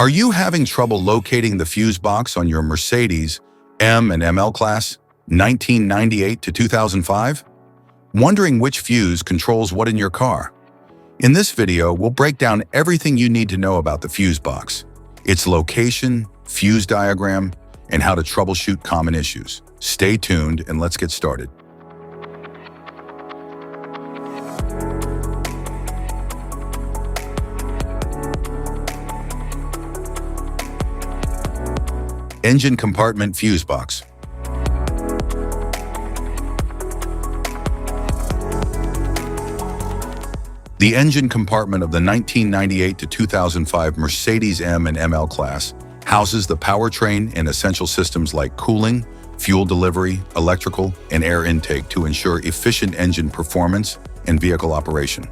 Are you having trouble locating the fuse box on your Mercedes M and ML class 1998 to 2005? Wondering which fuse controls what in your car? In this video, we'll break down everything you need to know about the fuse box, its location, fuse diagram, and how to troubleshoot common issues. Stay tuned and let's get started. Engine compartment fuse box. The engine compartment of the 1998 to 2005 Mercedes M and ML class houses the powertrain and essential systems like cooling, fuel delivery, electrical, and air intake to ensure efficient engine performance and vehicle operation.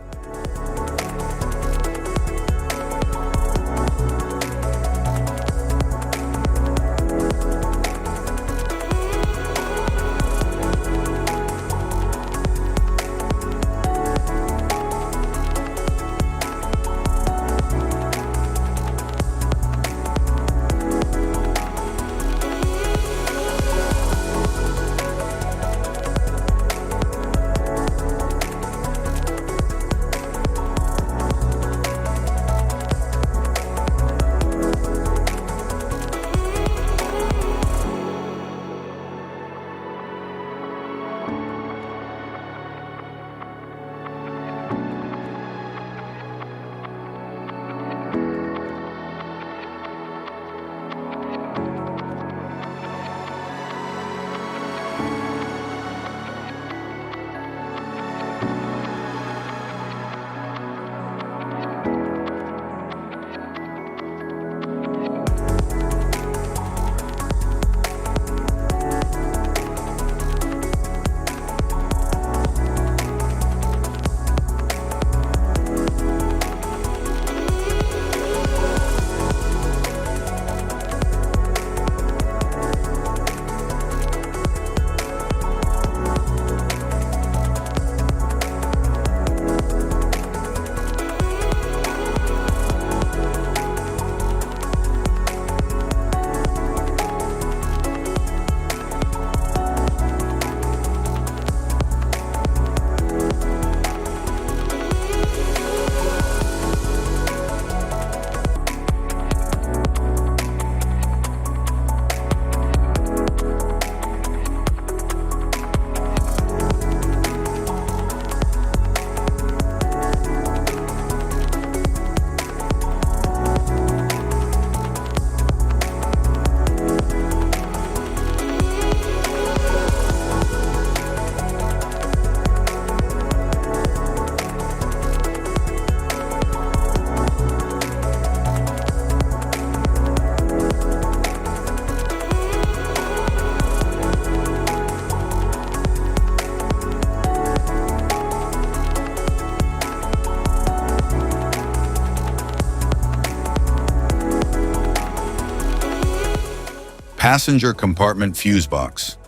Passenger compartment fuse box.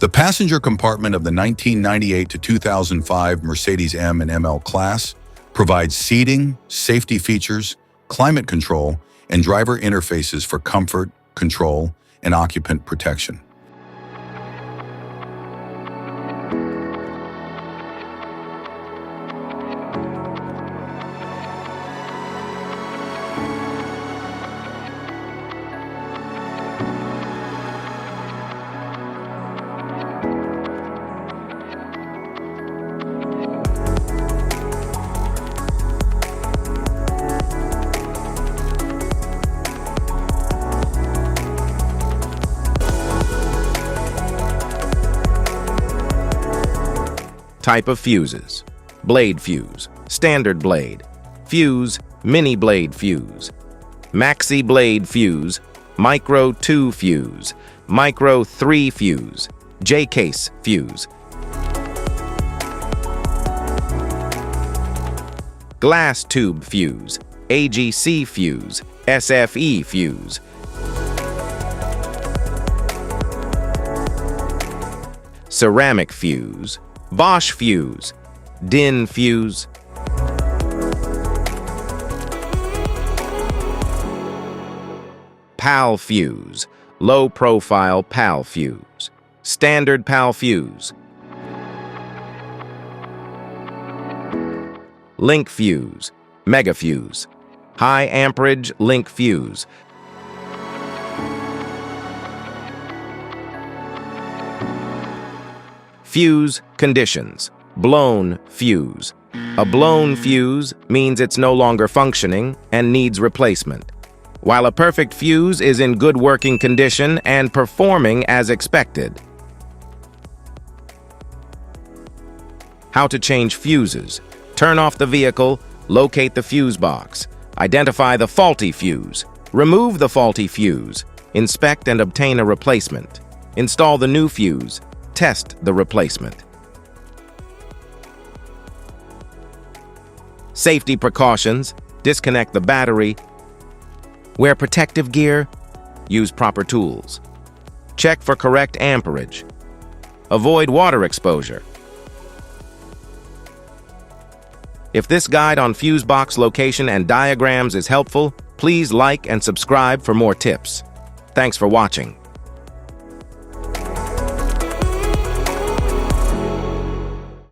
The passenger compartment of the 1998 to 2005 Mercedes M and ML class provides seating, safety features, climate control, and driver interfaces for comfort, control, and occupant protection. Type of fuses: blade fuse, standard blade, fuse, mini blade fuse, maxi blade fuse, micro 2 fuse, micro 3 fuse, J-case fuse, glass tube fuse, AGC fuse, SFE fuse, ceramic fuse, Bosch fuse, DIN fuse. PAL fuse, low-profile PAL fuse. Standard PAL fuse. Link fuse, mega fuse. High amperage link fuse. Fuse conditions. Blown fuse. A blown fuse means it's no longer functioning and needs replacement, while a perfect fuse is in good working condition and performing as expected. How to change fuses. Turn off the vehicle, locate the fuse box, identify the faulty fuse, remove the faulty fuse, inspect and obtain a replacement, install the new fuse, test the replacement. Safety precautions. Disconnect the battery. Wear protective gear. Use proper tools. Check for correct amperage. Avoid water exposure. If this guide on fuse box location and diagrams is helpful, please like and subscribe for more tips. Thanks for watching.